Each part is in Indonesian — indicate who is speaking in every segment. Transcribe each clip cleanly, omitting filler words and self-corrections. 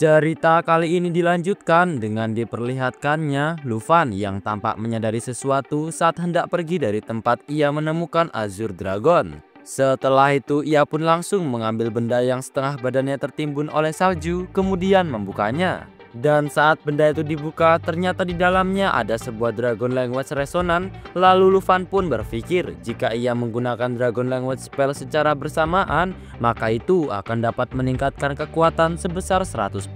Speaker 1: Cerita kali ini dilanjutkan dengan diperlihatkannya Lufan yang tampak menyadari sesuatu saat hendak pergi dari tempat ia menemukan Azure Dragon. Setelah itu ia pun langsung mengambil benda yang setengah badannya tertimbun oleh salju, kemudian membukanya. Dan saat benda itu dibuka, ternyata di dalamnya ada sebuah Dragon Language Resonance. Lalu Lufan pun berpikir jika ia menggunakan Dragon Language Spell secara bersamaan, maka itu akan dapat meningkatkan kekuatan sebesar 100%.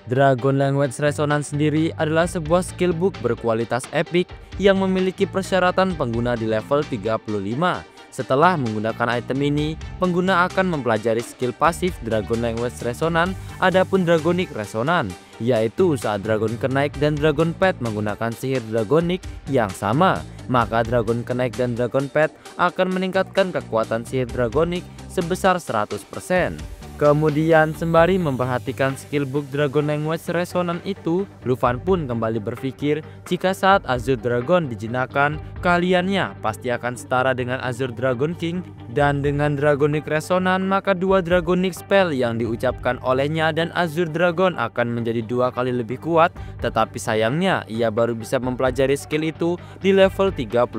Speaker 1: Dragon Language Resonance sendiri adalah sebuah skill book berkualitas epic yang memiliki persyaratan pengguna di level 35. Setelah menggunakan item ini, pengguna akan mempelajari skill pasif Dragon Language Resonance, adapun Dragonic Resonance, yaitu saat Dragon Kenaik dan Dragon Pet menggunakan sihir Dragonic yang sama, maka Dragon Kenaik dan Dragon Pet akan meningkatkan kekuatan sihir Dragonic sebesar 100%. Kemudian sembari memperhatikan skill book Dragon Language Resonance itu, Lufan pun kembali berpikir jika saat Azure Dragon dijinakan, keahliannya pasti akan setara dengan Azure Dragon King, dan dengan Dragonic Resonance maka dua Dragonic spell yang diucapkan olehnya dan Azure Dragon akan menjadi 2 kali lebih kuat, tetapi sayangnya ia baru bisa mempelajari skill itu di level 35.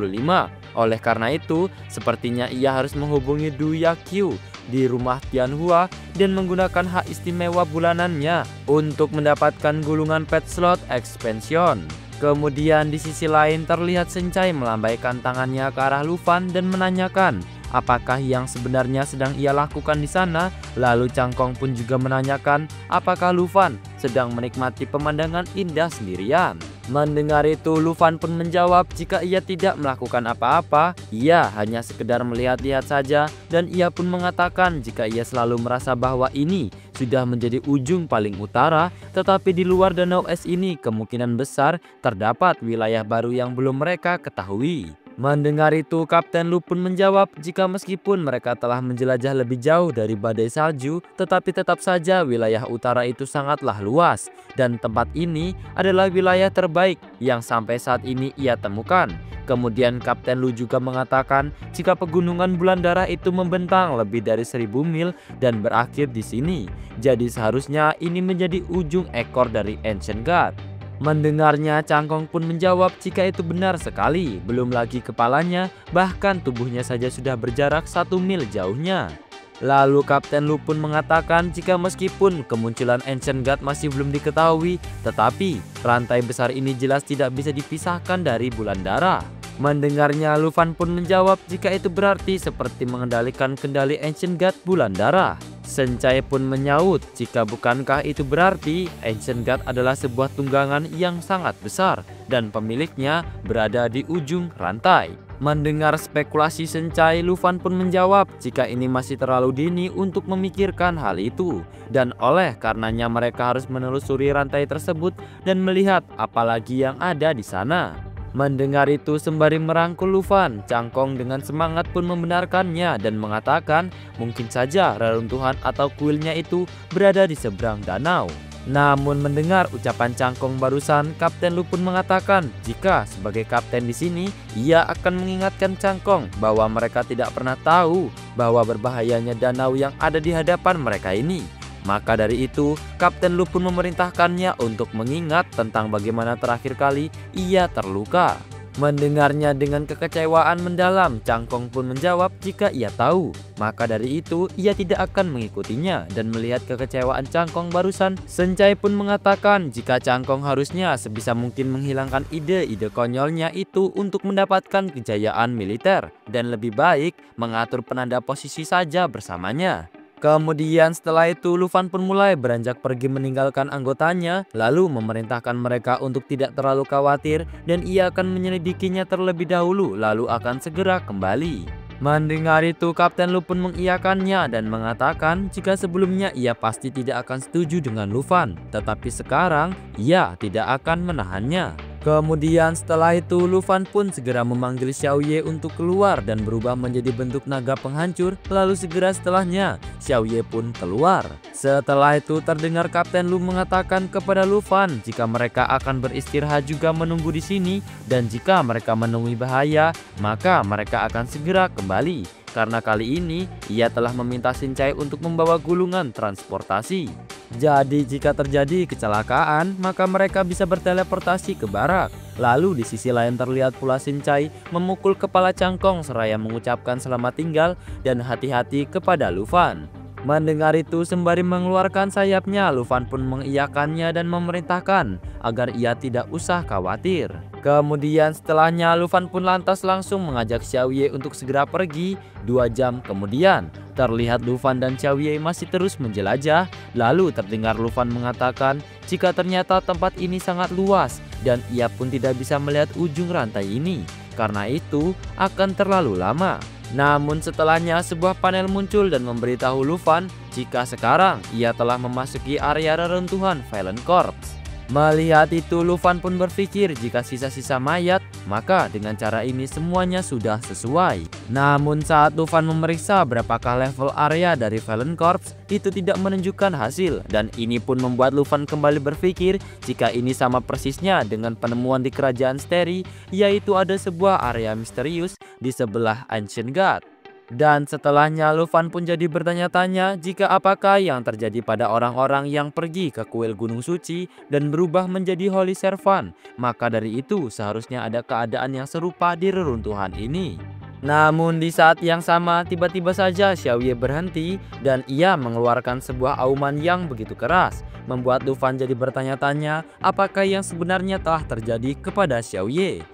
Speaker 1: Oleh karena itu, sepertinya ia harus menghubungi Du Yakyu di rumah Tianhua dan menggunakan hak istimewa bulanannya untuk mendapatkan gulungan pet slot expansion. Kemudian di sisi lain terlihat Sencai melambaikan tangannya ke arah Lufan dan menanyakan apakah yang sebenarnya sedang ia lakukan di sana. Lalu Cangkong pun juga menanyakan apakah Lufan sedang menikmati pemandangan indah sendirian. Mendengar itu, Lufan pun menjawab jika ia tidak melakukan apa-apa, ia hanya sekedar melihat-lihat saja, dan ia pun mengatakan jika ia selalu merasa bahwa ini sudah menjadi ujung paling utara, tetapi di luar danau es ini kemungkinan besar terdapat wilayah baru yang belum mereka ketahui. Mendengar itu, Kapten Lu pun menjawab jika meskipun mereka telah menjelajah lebih jauh dari badai salju, tetapi tetap saja wilayah utara itu sangatlah luas, dan tempat ini adalah wilayah terbaik yang sampai saat ini ia temukan. Kemudian Kapten Lu juga mengatakan jika pegunungan Bulan Darah itu membentang lebih dari 1000 mil dan berakhir di sini, jadi seharusnya ini menjadi ujung ekor dari Ancient God. Mendengarnya, Cangkong pun menjawab jika itu benar sekali, belum lagi kepalanya, bahkan tubuhnya saja sudah berjarak 1 mil jauhnya. Lalu Kapten Lu pun mengatakan jika meskipun kemunculan Ancient God masih belum diketahui, tetapi rantai besar ini jelas tidak bisa dipisahkan dari Bulan Darah. Mendengarnya, Lufan pun menjawab jika itu berarti seperti mengendalikan kendali Ancient God Bulan Darah. Sencai pun menyaut jika bukankah itu berarti Ancient God adalah sebuah tunggangan yang sangat besar dan pemiliknya berada di ujung rantai. Mendengar spekulasi Sencai, Lufan pun menjawab jika ini masih terlalu dini untuk memikirkan hal itu, dan oleh karenanya mereka harus menelusuri rantai tersebut dan melihat apalagi yang ada di sana. Mendengar itu, sembari merangkul Lufan, Cangkong dengan semangat pun membenarkannya dan mengatakan mungkin saja reruntuhan atau kuilnya itu berada di seberang danau. Namun mendengar ucapan Cangkong barusan, Kapten Lu pun mengatakan jika sebagai kapten di sini ia akan mengingatkan Cangkong bahwa mereka tidak pernah tahu bahwa berbahayanya danau yang ada di hadapan mereka ini. Maka dari itu, Kapten Lu pun memerintahkannya untuk mengingat tentang bagaimana terakhir kali ia terluka. Mendengarnya dengan kekecewaan mendalam, Cangkong pun menjawab jika ia tahu. Maka dari itu, ia tidak akan mengikutinya, dan melihat kekecewaan Cangkong barusan, Sencai pun mengatakan jika Cangkong harusnya sebisa mungkin menghilangkan ide-ide konyolnya itu untuk mendapatkan kejayaan militer, dan lebih baik mengatur penanda posisi saja bersamanya. Kemudian setelah itu, Lufan pun mulai beranjak pergi meninggalkan anggotanya, lalu memerintahkan mereka untuk tidak terlalu khawatir dan ia akan menyelidikinya terlebih dahulu lalu akan segera kembali. Mendengar itu, Kapten Lu pun mengiyakannya dan mengatakan jika sebelumnya ia pasti tidak akan setuju dengan Lufan, tetapi sekarang ia tidak akan menahannya. Kemudian setelah itu Lufan pun segera memanggil Xiaoye untuk keluar dan berubah menjadi bentuk naga penghancur. Lalu segera setelahnya Xiaoye pun keluar. Setelah itu terdengar Kapten Lu mengatakan kepada Lufan jika mereka akan beristirahat juga menunggu di sini, dan jika mereka menemui bahaya maka mereka akan segera kembali. Karena kali ini ia telah meminta Shincai untuk membawa gulungan transportasi. Jadi jika terjadi kecelakaan maka mereka bisa berteleportasi ke barak. Lalu di sisi lain terlihat pula Shincai memukul kepala Cangkong seraya mengucapkan selamat tinggal dan hati-hati kepada Lufan. Mendengar itu sembari mengeluarkan sayapnya, Lufan pun mengiyakannya dan memerintahkan agar ia tidak usah khawatir. Kemudian setelahnya Lufan pun lantas langsung mengajak Xiaoye untuk segera pergi. 2 jam kemudian terlihat Lufan dan Xiaoye masih terus menjelajah. Lalu terdengar Lufan mengatakan jika ternyata tempat ini sangat luas dan ia pun tidak bisa melihat ujung rantai ini. Karena itu akan terlalu lama. Namun setelahnya sebuah panel muncul dan memberitahu Lufan jika sekarang ia telah memasuki area reruntuhan Violent Corpse. Melihat itu Lufan pun berpikir jika sisa-sisa mayat, maka dengan cara ini semuanya sudah sesuai. Namun saat Lufan memeriksa berapakah level area dari Violent Corpse, itu tidak menunjukkan hasil. Dan ini pun membuat Lufan kembali berpikir jika ini sama persisnya dengan penemuan di kerajaan Steri, yaitu ada sebuah area misterius di sebelah Ancient God. Dan setelahnya Lufan pun jadi bertanya-tanya jika apakah yang terjadi pada orang-orang yang pergi ke kuil Gunung Suci dan berubah menjadi Holy Servant. Maka dari itu seharusnya ada keadaan yang serupa di reruntuhan ini. Namun di saat yang sama tiba-tiba saja Xiaoye berhenti dan ia mengeluarkan sebuah auman yang begitu keras, membuat Lufan jadi bertanya-tanya apakah yang sebenarnya telah terjadi kepada Xiaoye.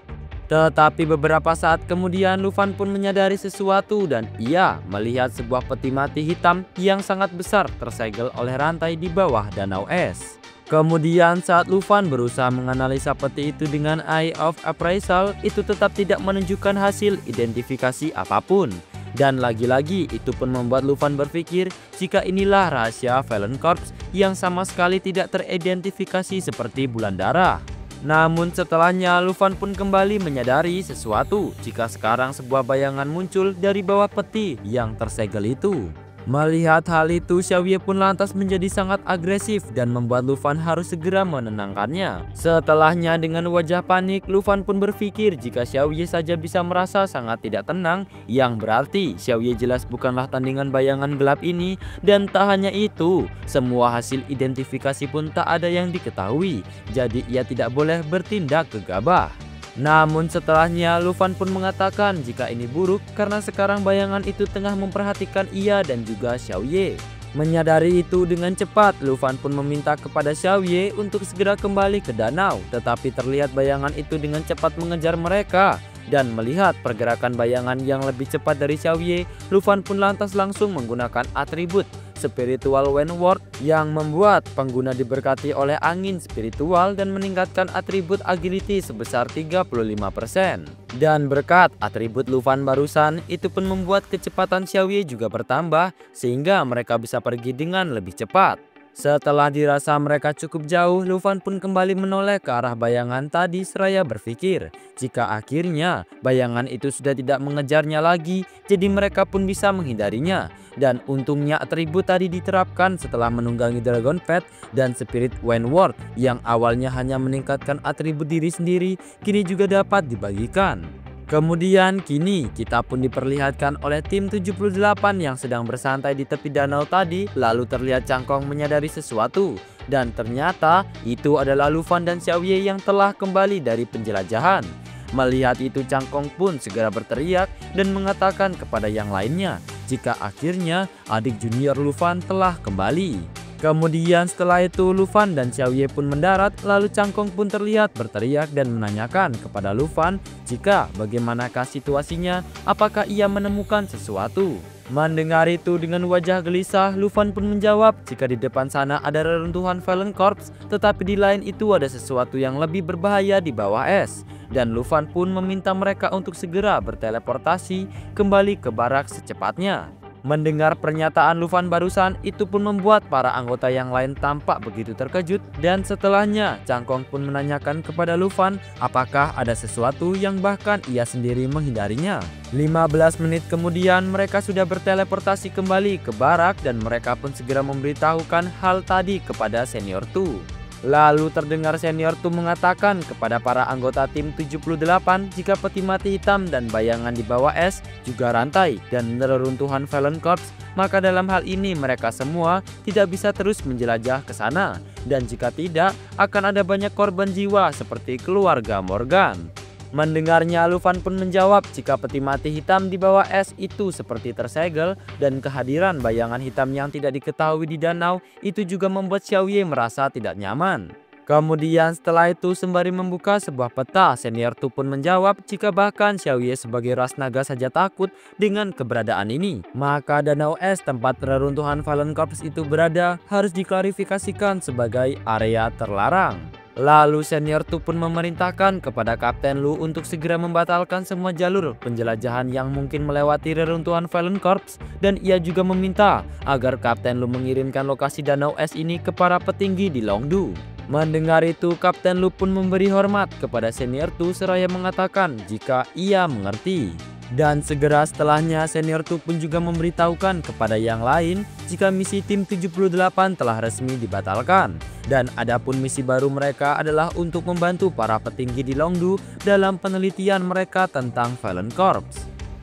Speaker 1: Tetapi beberapa saat kemudian Lufan pun menyadari sesuatu dan ia melihat sebuah peti mati hitam yang sangat besar tersegel oleh rantai di bawah danau es. Kemudian saat Lufan berusaha menganalisa peti itu dengan Eye of Appraisal, itu tetap tidak menunjukkan hasil identifikasi apapun. Dan lagi-lagi itu pun membuat Lufan berpikir jika inilah rahasia Violent Corpse yang sama sekali tidak teridentifikasi seperti bulan darah. Namun setelahnya Lufan pun kembali menyadari sesuatu jika sekarang sebuah bayangan muncul dari bawah peti yang tersegel itu. Melihat hal itu Xiaoye pun lantas menjadi sangat agresif dan membuat Lufan harus segera menenangkannya. Setelahnya dengan wajah panik Lufan pun berpikir jika Xiaoye saja bisa merasa sangat tidak tenang, yang berarti Xiaoye jelas bukanlah tandingan bayangan gelap ini. Dan tak hanya itu, semua hasil identifikasi pun tak ada yang diketahui, jadi ia tidak boleh bertindak gegabah. Namun setelahnya Lufan pun mengatakan jika ini buruk karena sekarang bayangan itu tengah memperhatikan ia dan juga Xiaoye. Menyadari itu dengan cepat Lufan pun meminta kepada Xiaoye untuk segera kembali ke danau, tetapi terlihat bayangan itu dengan cepat mengejar mereka. Dan melihat pergerakan bayangan yang lebih cepat dari Xiaoye, Lufan pun lantas langsung menggunakan atribut Spiritual Windward yang membuat pengguna diberkati oleh angin spiritual dan meningkatkan atribut agility sebesar 35%. Dan berkat atribut Lufan barusan, itu pun membuat kecepatan Xiaoye juga bertambah sehingga mereka bisa pergi dengan lebih cepat. Setelah dirasa mereka cukup jauh, Lufan pun kembali menoleh ke arah bayangan tadi seraya berpikir jika akhirnya bayangan itu sudah tidak mengejarnya lagi, jadi mereka pun bisa menghindarinya. Dan untungnya atribut tadi diterapkan setelah menunggangi Dragon Pet dan Spirit Windward yang awalnya hanya meningkatkan atribut diri sendiri, kini juga dapat dibagikan. Kemudian kini kita pun diperlihatkan oleh tim 78 yang sedang bersantai di tepi danau tadi. Lalu terlihat Cangkong menyadari sesuatu, dan ternyata itu adalah Lufan dan Xiaoye yang telah kembali dari penjelajahan. Melihat itu Cangkong pun segera berteriak dan mengatakan kepada yang lainnya jika akhirnya adik junior Lufan telah kembali. Kemudian setelah itu Lufan dan Xiaoye pun mendarat, lalu Cangkong pun terlihat berteriak dan menanyakan kepada Lufan jika bagaimanakah situasinya, apakah ia menemukan sesuatu. Mendengar itu dengan wajah gelisah, Lufan pun menjawab jika di depan sana ada reruntuhan Violent Corpse, tetapi di lain itu ada sesuatu yang lebih berbahaya di bawah es. Dan Lufan pun meminta mereka untuk segera berteleportasi kembali ke barak secepatnya. Mendengar pernyataan Lufan barusan, itu pun membuat para anggota yang lain tampak begitu terkejut, dan setelahnya Cangkong pun menanyakan kepada Lufan apakah ada sesuatu yang bahkan ia sendiri menghindarinya. 15 menit kemudian mereka sudah berteleportasi kembali ke barak dan mereka pun segera memberitahukan hal tadi kepada senior 2. Lalu terdengar senior 2 mengatakan kepada para anggota tim 78 jika peti mati hitam dan bayangan di bawah es juga rantai dan reruntuhan Valen Corps, maka dalam hal ini mereka semua tidak bisa terus menjelajah ke sana, dan jika tidak akan ada banyak korban jiwa seperti keluarga Morgan. Mendengarnya, Lufan pun menjawab jika peti mati hitam di bawah es itu seperti tersegel dan kehadiran bayangan hitam yang tidak diketahui di danau itu juga membuat Xiaoye merasa tidak nyaman. Kemudian setelah itu sembari membuka sebuah peta, senior 2 pun menjawab jika bahkan Xiaoye sebagai ras naga saja takut dengan keberadaan ini. Maka danau es tempat reruntuhan Valen Corps itu berada harus diklarifikasikan sebagai area terlarang. Lalu senior 2 pun memerintahkan kepada Kapten Lu untuk segera membatalkan semua jalur penjelajahan yang mungkin melewati reruntuhan Valen Corps, dan ia juga meminta agar Kapten Lu mengirimkan lokasi danau es ini ke para petinggi di Longdu. Mendengar itu, Kapten Lu pun memberi hormat kepada senior 2 seraya mengatakan jika ia mengerti. Dan segera setelahnya senior 2 pun juga memberitahukan kepada yang lain jika misi tim 78 telah resmi dibatalkan. Dan adapun misi baru mereka adalah untuk membantu para petinggi di Longdu dalam penelitian mereka tentang Valen Corps.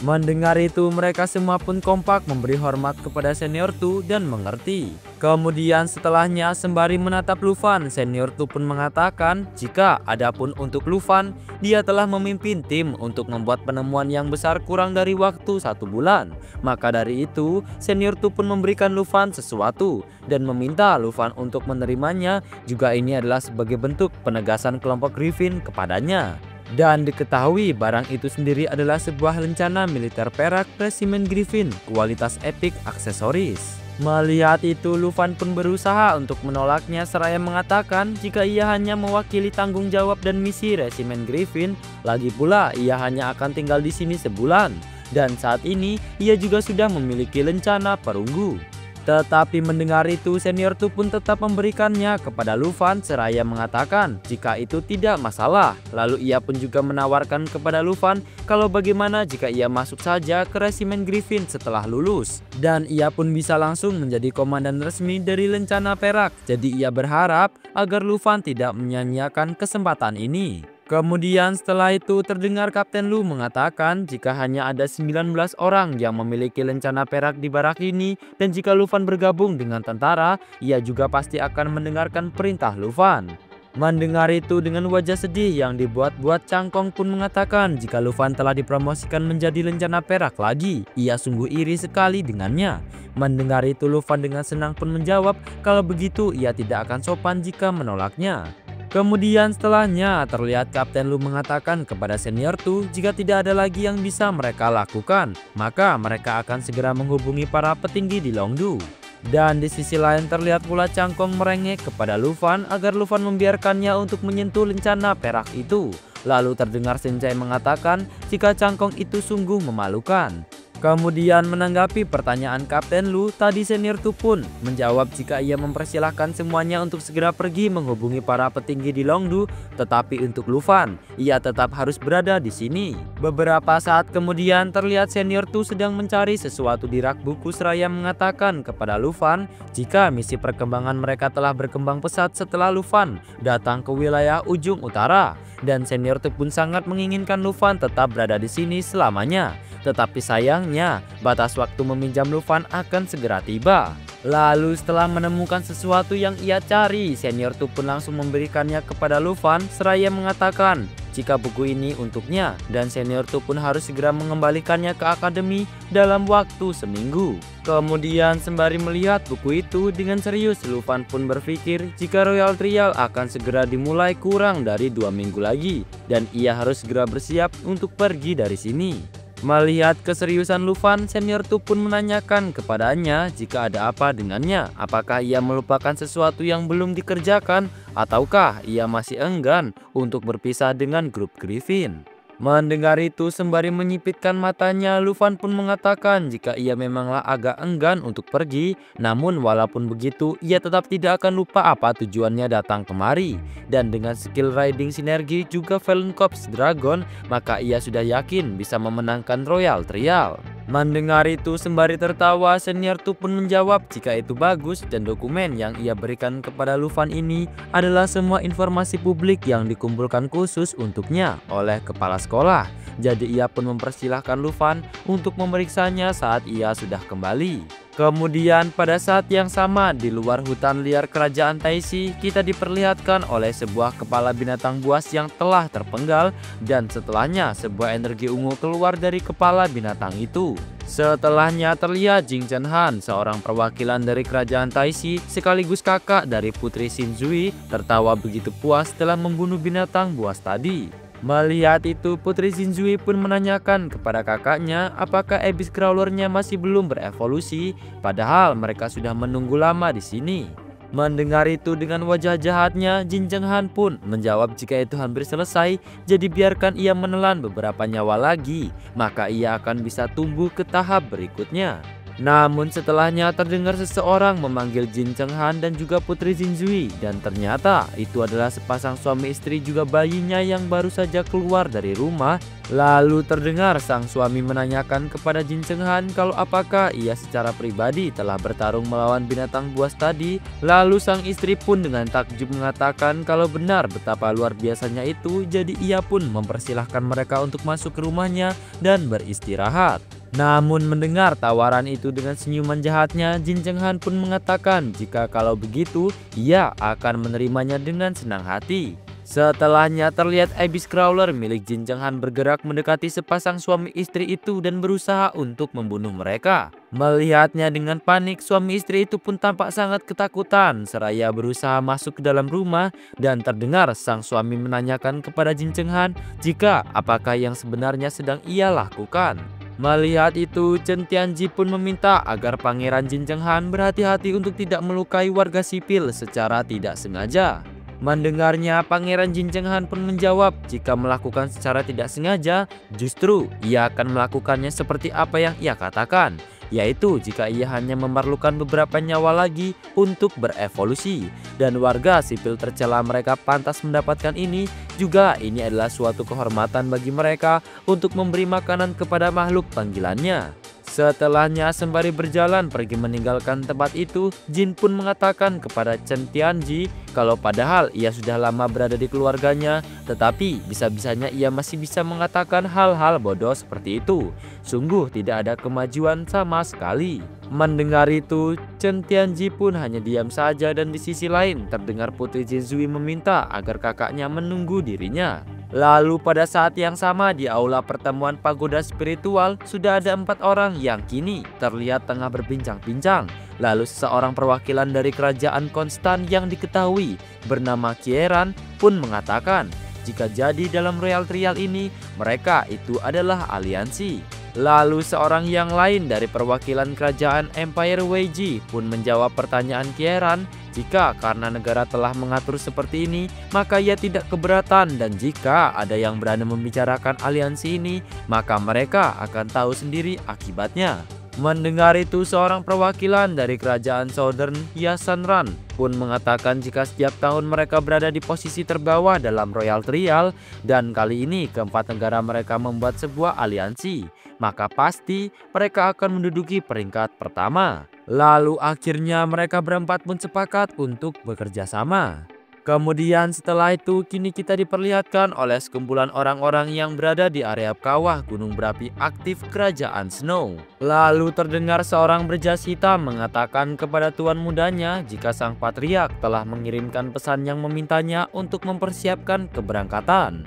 Speaker 1: Mendengar itu mereka semua pun kompak memberi hormat kepada senior 2 dan mengerti. Kemudian setelahnya sembari menatap Lufan, senior 2 pun mengatakan jika adapun untuk Lufan, dia telah memimpin tim untuk membuat penemuan yang besar kurang dari waktu 1 bulan. Maka dari itu senior 2 pun memberikan Lufan sesuatu dan meminta Lufan untuk menerimanya, juga ini adalah sebagai bentuk penegasan kelompok Griffin kepadanya. Dan diketahui barang itu sendiri adalah sebuah lencana militer perak resimen Griffin kualitas epik aksesoris. Melihat itu, Lufan pun berusaha untuk menolaknya seraya mengatakan jika ia hanya mewakili tanggung jawab dan misi resimen Griffin, lagi pula ia hanya akan tinggal di sini sebulan, dan saat ini ia juga sudah memiliki lencana perunggu. Tetapi mendengar itu, senior 2 pun tetap memberikannya kepada Lufan seraya mengatakan jika itu tidak masalah. Lalu ia pun juga menawarkan kepada Lufan kalau bagaimana jika ia masuk saja ke resimen Griffin setelah lulus, dan ia pun bisa langsung menjadi komandan resmi dari lencana perak. Jadi ia berharap agar Lufan tidak menyia-nyiakan kesempatan ini. Kemudian setelah itu terdengar Kapten Lu mengatakan jika hanya ada 19 orang yang memiliki lencana perak di barak ini, dan jika Lufan bergabung dengan tentara, ia juga pasti akan mendengarkan perintah Lufan. Mendengar itu dengan wajah sedih yang dibuat-buat, Cangkong pun mengatakan jika Lufan telah dipromosikan menjadi lencana perak lagi, ia sungguh iri sekali dengannya. Mendengar itu Lufan dengan senang pun menjawab kalau begitu ia tidak akan sopan jika menolaknya. Kemudian setelahnya terlihat Kapten Lu mengatakan kepada senior 2 jika tidak ada lagi yang bisa mereka lakukan, maka mereka akan segera menghubungi para petinggi di Longdu. Dan di sisi lain terlihat pula Cangkong merengek kepada Lufan agar Lufan membiarkannya untuk menyentuh lencana perak itu. Lalu terdengar Sensei mengatakan jika Cangkong itu sungguh memalukan. Kemudian menanggapi pertanyaan Kapten Lu, tadi senior 2 pun menjawab jika ia mempersilahkan semuanya untuk segera pergi menghubungi para petinggi di Longdu, tetapi untuk Lufan, ia tetap harus berada di sini. Beberapa saat kemudian terlihat senior 2 sedang mencari sesuatu di rak buku seraya mengatakan kepada Lufan jika misi perkembangan mereka telah berkembang pesat setelah Lufan datang ke wilayah ujung utara, dan senior 2 pun sangat menginginkan Lufan tetap berada di sini selamanya. Tetapi sayangnya, batas waktu meminjam Lufan akan segera tiba. Lalu setelah menemukan sesuatu yang ia cari, senior 2 pun langsung memberikannya kepada Lufan seraya mengatakan jika buku ini untuknya, dan senior 2 pun harus segera mengembalikannya ke akademi dalam waktu seminggu. Kemudian sembari melihat buku itu dengan serius, Lufan pun berpikir jika Royal Trial akan segera dimulai kurang dari 2 minggu lagi, dan ia harus segera bersiap untuk pergi dari sini. Melihat keseriusan Lufan, senior 2 pun menanyakan kepadanya jika ada apa dengannya, apakah ia melupakan sesuatu yang belum dikerjakan, ataukah ia masih enggan untuk berpisah dengan grup Griffin. Mendengar itu sembari menyipitkan matanya, Lufan pun mengatakan jika ia memanglah agak enggan untuk pergi, namun walaupun begitu ia tetap tidak akan lupa apa tujuannya datang kemari. Dan dengan skill riding sinergi juga Valen Corps Dragon, maka ia sudah yakin bisa memenangkan Royal Trial. Mendengar itu sembari tertawa, senior Tu pun menjawab jika itu bagus dan dokumen yang ia berikan kepada Lufan ini adalah semua informasi publik yang dikumpulkan khusus untuknya oleh kepala sekolah. Jadi ia pun mempersilahkan Lufan untuk memeriksanya saat ia sudah kembali. Kemudian pada saat yang sama di luar hutan liar kerajaan Taisi, kita diperlihatkan oleh sebuah kepala binatang buas yang telah terpenggal dan setelahnya sebuah energi ungu keluar dari kepala binatang itu. Setelahnya terlihat Jing Chen-han, seorang perwakilan dari kerajaan Taisi sekaligus kakak dari Putri Shinzui, tertawa begitu puas setelah membunuh binatang buas tadi. Melihat itu, Putri Shinzui pun menanyakan kepada kakaknya apakah Abyss Crawler-nya masih belum berevolusi, padahal mereka sudah menunggu lama di sini. Mendengar itu dengan wajah jahatnya, Jin Cheng-han pun menjawab jika itu hampir selesai, jadi biarkan ia menelan beberapa nyawa lagi, maka ia akan bisa tumbuh ke tahap berikutnya. Namun setelahnya terdengar seseorang memanggil Jin Cheng-han dan juga Putri Shinzui, dan ternyata itu adalah sepasang suami istri juga bayinya yang baru saja keluar dari rumah. Lalu terdengar sang suami menanyakan kepada Jin Cheng-han kalau apakah ia secara pribadi telah bertarung melawan binatang buas tadi. Lalu sang istri pun dengan takjub mengatakan kalau benar betapa luar biasanya itu, jadi ia pun mempersilahkan mereka untuk masuk ke rumahnya dan beristirahat. Namun mendengar tawaran itu dengan senyuman jahatnya, Jin Cheng-han pun mengatakan jika kalau begitu ia akan menerimanya dengan senang hati. Setelahnya terlihat Abyss Crawler milik Jin Cheng-han bergerak mendekati sepasang suami istri itu dan berusaha untuk membunuh mereka. Melihatnya dengan panik, suami istri itu pun tampak sangat ketakutan seraya berusaha masuk ke dalam rumah, dan terdengar sang suami menanyakan kepada Jin Cheng-han jika apakah yang sebenarnya sedang ia lakukan. Melihat itu, Chen Tianji pun meminta agar Pangeran Jin Cheng-han berhati-hati untuk tidak melukai warga sipil secara tidak sengaja. Mendengarnya, Pangeran Jin Cheng-han pun menjawab jika melakukan secara tidak sengaja, justru ia akan melakukannya seperti apa yang ia katakan, yaitu jika ia hanya memerlukan beberapa nyawa lagi untuk berevolusi, dan warga sipil tercela mereka pantas mendapatkan ini. Juga ini adalah suatu kehormatan bagi mereka untuk memberi makanan kepada makhluk panggilannya. Setelahnya sembari berjalan pergi meninggalkan tempat itu, Jin pun mengatakan kepada Chen Tianji kalau padahal ia sudah lama berada di keluarganya, tetapi bisa-bisanya ia masih bisa mengatakan hal-hal bodoh seperti itu. Sungguh tidak ada kemajuan sama sekali. Mendengar itu, Chen Tianji pun hanya diam saja, dan di sisi lain terdengar Putri Shinzui meminta agar kakaknya menunggu dirinya. Lalu pada saat yang sama di aula pertemuan pagoda spiritual sudah ada 4 orang yang kini terlihat tengah berbincang-bincang. Lalu seseorang perwakilan dari kerajaan Konstan yang diketahui bernama Kieran pun mengatakan jika jadi dalam Royal Trial ini mereka itu adalah aliansi. Lalu seorang yang lain dari perwakilan kerajaan Empire Weiji pun menjawab pertanyaan Kieran jika karena negara telah mengatur seperti ini maka ia tidak keberatan, dan jika ada yang berani membicarakan aliansi ini maka mereka akan tahu sendiri akibatnya. Mendengar itu seorang perwakilan dari kerajaan Southern Yasanran pun mengatakan jika setiap tahun mereka berada di posisi terbawah dalam Royal Trial dan kali ini keempat negara mereka membuat sebuah aliansi, maka pasti mereka akan menduduki peringkat pertama. Lalu akhirnya mereka berempat pun sepakat untuk bekerja sama. Kemudian setelah itu kini kita diperlihatkan oleh sekumpulan orang-orang yang berada di area kawah gunung berapi aktif kerajaan Snow. Lalu terdengar seorang berjas hitam mengatakan kepada tuan mudanya jika sang patriark telah mengirimkan pesan yang memintanya untuk mempersiapkan keberangkatan.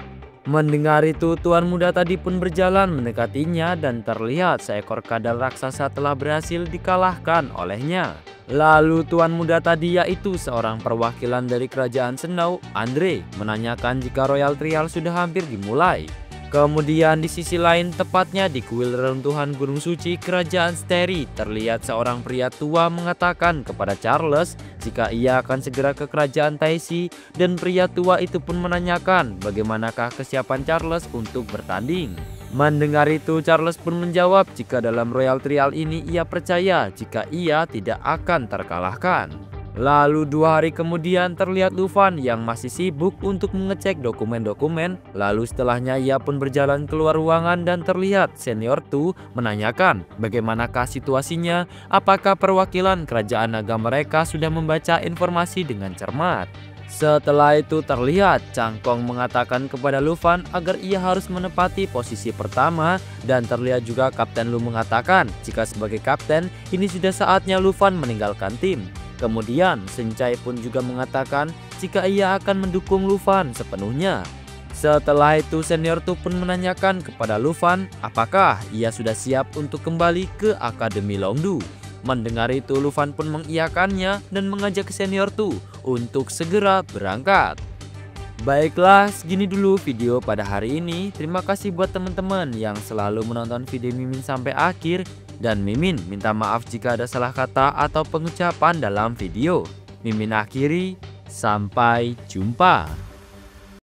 Speaker 1: Mendengar itu tuan muda tadi pun berjalan mendekatinya dan terlihat seekor kadal raksasa telah berhasil dikalahkan olehnya. Lalu tuan muda tadi yaitu seorang perwakilan dari kerajaan Snow, Andre, menanyakan jika Royal Trial sudah hampir dimulai. Kemudian di sisi lain, tepatnya di kuil reruntuhan Gunung Suci Kerajaan Steri, terlihat seorang pria tua mengatakan kepada Charles jika ia akan segera ke kerajaan Taisi, dan pria tua itu pun menanyakan bagaimanakah kesiapan Charles untuk bertanding. Mendengar itu, Charles pun menjawab jika dalam Royal Trial ini ia percaya jika ia tidak akan terkalahkan. Lalu 2 hari kemudian terlihat Lufan yang masih sibuk untuk mengecek dokumen-dokumen. Lalu setelahnya ia pun berjalan keluar ruangan dan terlihat Senior Tu menanyakan bagaimanakah situasinya, apakah perwakilan kerajaan naga mereka sudah membaca informasi dengan cermat. Setelah itu terlihat Cangkong mengatakan kepada Lufan agar ia harus menepati posisi pertama, dan terlihat juga Kapten Lu mengatakan jika sebagai kapten ini sudah saatnya Lufan meninggalkan tim. Kemudian Sencai pun juga mengatakan jika ia akan mendukung Lufan sepenuhnya. Setelah itu Senior Tu pun menanyakan kepada Lufan apakah ia sudah siap untuk kembali ke Akademi Longdu. Mendengar itu Lufan pun mengiyakannya dan mengajak Senior Tu untuk segera berangkat. Baiklah, segini dulu video pada hari ini. Terima kasih buat teman-teman yang selalu menonton video Mimin sampai akhir. Dan Mimin minta maaf jika ada salah kata atau pengucapan dalam video. Mimin akhiri, sampai jumpa.